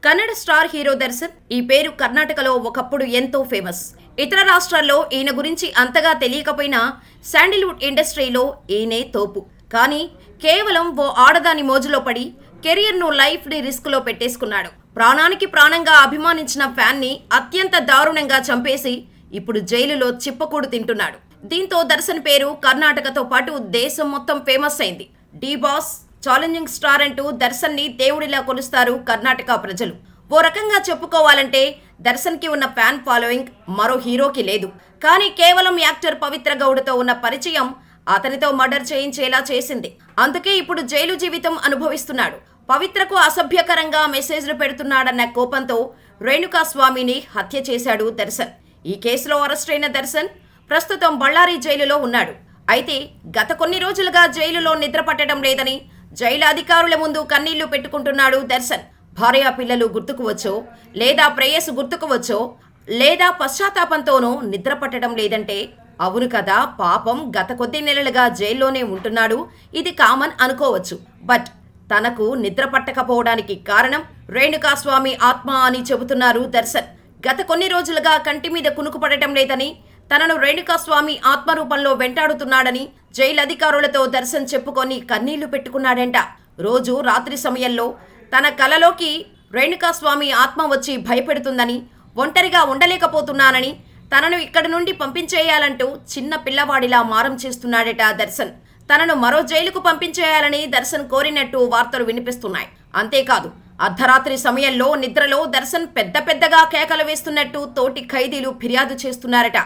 Kannada star hero Darshan. ఈ పేరు కర్ణాటకలో ఒకప్పుడు ఎంతో ఫేమస్. ఇతర రాష్ట్రాల్లో ఈయన గురించి అంతగా తెలియకపోయినా శాండిల్వుడ్ ఇండస్ట్రీలో ఈయనే తోపు. కానీ కేవలం ఓ ఆడదాని మోజులో పడి కెరియర్ను లైఫ్ని రిస్క్లో పెట్టేసుకున్నాడు. ప్రాణానికి ప్రాణంగా అభిమానించిన ఫ్యాన్ని అత్యంత దారుణంగా చంపేసి ఇప్పుడు జైలులో చిప్పకూడు తింటున్నాడు. దీంతో దర్శన్ పేరు కర్ణాటకతో పాటు దేశం మొత్తం ఫేమస్ అయింది. డి బాస్, ఛాలెంజింగ్ స్టార్ అంటూ దర్శన్ని దేవుడిలా కొలుస్తారు కర్ణాటక ప్రజలు. ఓ రకంగా చెప్పుకోవాలంటే దర్శన్కి ఉన్న ఫ్యాన్ ఫాలోయింగ్ మరో హీరోకి లేదు. కానీ కేవలం యాక్టర్ పవిత్ర గౌడతో ఉన్న పరిచయం అతనితో మర్డర్ చేయించేలా చేసింది. అందుకే ఇప్పుడు జైలు జీవితం అనుభవిస్తున్నాడు. పవిత్రకు అసభ్యకరంగా మెసేజ్లు పెడుతున్నాడన్న కోపంతో రేణుకాస్వామిని హత్య చేశాడు దర్శన్. ఈ కేసులో అరెస్ట్ అయిన దర్శన్ ప్రస్తుతం బళ్ళారి జైలులో ఉన్నాడు. అయితే గత కొన్ని రోజులుగా జైలులో నిద్ర పట్టడం లేదని జైలు అధికారుల ముందు కన్నీళ్లు పెట్టుకుంటున్నాడు దర్శన్. భార్య పిల్లలు గుర్తుకు వచ్చో, లేదా ప్రేయస్ గుర్తుకు వచ్చో, లేదా పశ్చాత్తాపంతోనో నిద్ర పట్టడం లేదంటే అవును కదా, పాపం గత కొద్ది నెలలుగా జైల్లోనే ఉంటున్నాడు, ఇది కామన్ అనుకోవచ్చు. బట్ తనకు నిద్ర పట్టకపోవడానికి కారణం రేణుకాస్వామి ఆత్మ అని చెబుతున్నారు దర్శన్. గత కొన్ని రోజులుగా కంటి మీద కునుకు పడటం లేదని, తనను రేణుకాస్వామి ఆత్మరూపంలో వెంటాడుతున్నాడని జైలు అధికారులతో దర్శన్ చెప్పుకొని కన్నీళ్లు పెట్టుకున్నాడంట. రోజు రాత్రి సమయంలో తన కలలోకి రేణుకాస్వామి ఆత్మ వచ్చి భయపెడుతుందని, ఒంటరిగా ఉండలేకపోతున్నానని, తనను ఇక్కడి నుండి పంపించేయాలంటూ చిన్న పిల్లవాడిలా మారం చేస్తున్నాడట దర్శన్. తనను మరో జైలుకు పంపించేయాలని దర్శన్ కోరినట్టు వార్తలు వినిపిస్తున్నాయి. అంతేకాదు, అర్ధరాత్రి సమయంలో నిద్రలో దర్శన్ పెద్దగా కేకలు వేస్తున్నట్టు తోటి ఖైదీలు ఫిర్యాదు చేస్తున్నారట.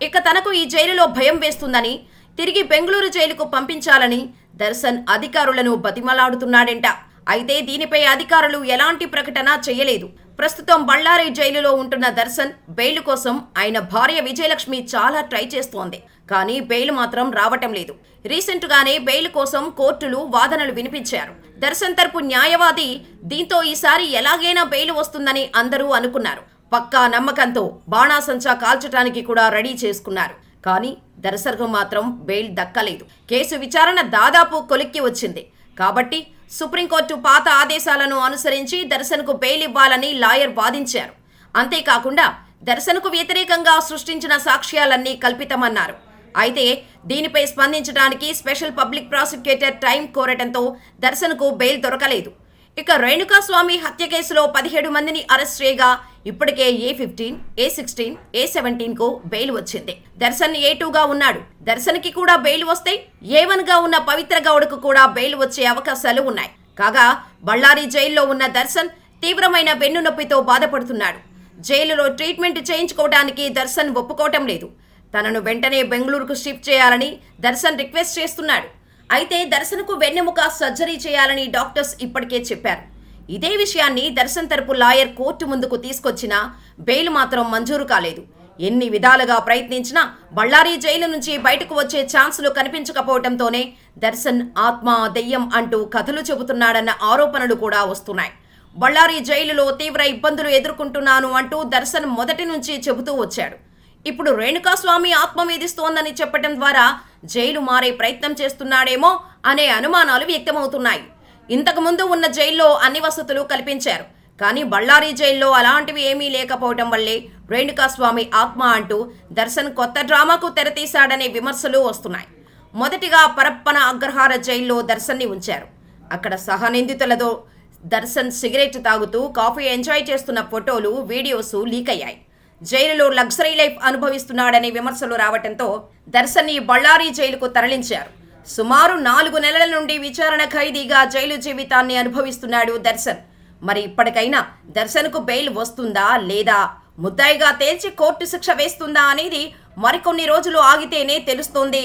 ఇక తనకు ఈ జైలులో భయం వేస్తుందని, తిరిగి బెంగళూరు జైలుకు పంపించాలని దర్శన్ అధికారులను బతిమలాడుతున్నాడంట. అయితే దీనిపై అధికారులు ఎలాంటి ప్రకటన చేయలేదు. ప్రస్తుతం బళ్ళారి జైలులో ఉంటున్న దర్శన్ బెయిల్ కోసం ఆయన భార్య విజయలక్ష్మి చాలా ట్రై చేస్తోంది. కానీ బెయిల్ మాత్రం రావటం లేదు. రీసెంట్ గానే బెయిల్ కోసం కోర్టులు వాదనలు వినిపించారు. దర్శన్ తరపు న్యాయవాది దీంతో ఈసారి ఎలాగైనా బెయిల్ వస్తుందని అందరూ అనుకున్నారు. పక్కా నమ్మకంతో బాణాసంచా కాల్చడానికి కూడా రెడీ చేసుకున్నారు. కానీ దర్శన్కు మాత్రం బెయిల్ దక్కలేదు. కేసు విచారణ దాదాపు కొలిక్కి వచ్చింది. కాబట్టి సుప్రీంకోర్టు పాత ఆదేశాలను అనుసరించి దర్శన్కు బెయిల్ ఇవ్వాలని లాయర్ వాదించారు. అంతేకాకుండా దర్శన్కు వ్యతిరేకంగా సృష్టించిన సాక్ష్యాలన్నీ కల్పితమన్నారు. అయితే దీనిపై స్పందించడానికి స్పెషల్ పబ్లిక్ ప్రాసిక్యూటర్ టైం కోరటంతో దర్శన్కు బెయిల్ దొరకలేదు. ఇక రేణుకాస్వామి హత్య కేసులో 17 మందిని అరెస్ట్ చేయగా ఇప్పటికే A15, A16, A17కు బెయిల్ వచ్చింది. దర్శన్ A2గా ఉన్నాడు. దర్శన్కి కూడా బెయిల్ వస్తే A1గా ఉన్న పవిత్ర గౌడకు కూడా బెయిల్ వచ్చే అవకాశాలు ఉన్నాయి. కాగా బళ్ళారి జైల్లో ఉన్న దర్శన్ తీవ్రమైన వెన్నునొప్పితో బాధపడుతున్నాడు. జైలులో ట్రీట్మెంట్ చేయించుకోవడానికి దర్శన్ ఒప్పుకోవటం లేదు. తనను వెంటనే బెంగళూరుకు షిఫ్ట్ చేయాలని దర్శన్ రిక్వెస్ట్ చేస్తున్నాడు. అయితే దర్శన్కు వెన్నెముక సర్జరీ చేయాలని డాక్టర్స్ ఇప్పటికే చెప్పారు. ఇదే విషయాన్ని దర్శన్ తరపు లాయర్ కోర్టు ముందుకు తీసుకొచ్చినా బెయిల్ మాత్రం మంజూరు కాలేదు. ఎన్ని విధాలుగా ప్రయత్నించినా బళ్ళారి జైలు నుంచి బయటకు వచ్చే ఛాన్సులు కనిపించకపోవడంతోనే దర్శన్ ఆత్మ, దెయ్యం అంటూ కథలు చెబుతున్నాడన్న ఆరోపణలు కూడా వస్తున్నాయి. బళ్ళారి జైలులో తీవ్ర ఇబ్బందులు ఎదుర్కొంటున్నాను అంటూ దర్శన్ మొదటి నుంచి చెబుతూ వచ్చాడు. ఇప్పుడు రేణుకాస్వామి ఆత్మ మీదిస్తోందని చెప్పడం ద్వారా జైలు మారే ప్రయత్నం చేస్తున్నాడేమో అనే అనుమానాలు వ్యక్తమవుతున్నాయి. ఇంతకుముందు ఉన్న జైల్లో అన్ని వసతులు కల్పించారు. కానీ బళ్ళారి జైల్లో అలాంటివి ఏమీ లేకపోవడం వల్లే రేణుకాస్వామి ఆత్మ అంటూ దర్శన్ కొత్త డ్రామాకు తెరతీశాడనే విమర్శలు వస్తున్నాయి. మొదటిగా పరప్పన అగ్రహార జైల్లో దర్శన్ని ఉంచారు. అక్కడ సహనిందితులతో దర్శన్ సిగరెట్ తాగుతూ కాఫీ ఎంజాయ్ చేస్తున్న ఫోటోలు, వీడియోస్ లీక్ అయ్యాయి. జైలులో లగ్జరీ లైఫ్ అనుభవిస్తున్నాడనే విమర్శలు రావడంతో దర్శన్ని బళ్ళారి జైలుకు తరలించారు. సుమారు 4 నెలల నుండి విచారణ ఖైదీగా జైలు జీవితాన్ని అనుభవిస్తున్నాడు దర్శన్. మరి ఇప్పటికైనా దర్శన్కు బెయిల్ వస్తుందా లేదా, ముద్దాయిగా తేల్చి కోర్టు శిక్ష వేస్తుందా అనేది మరికొన్ని రోజులు ఆగితేనే తెలుస్తోంది.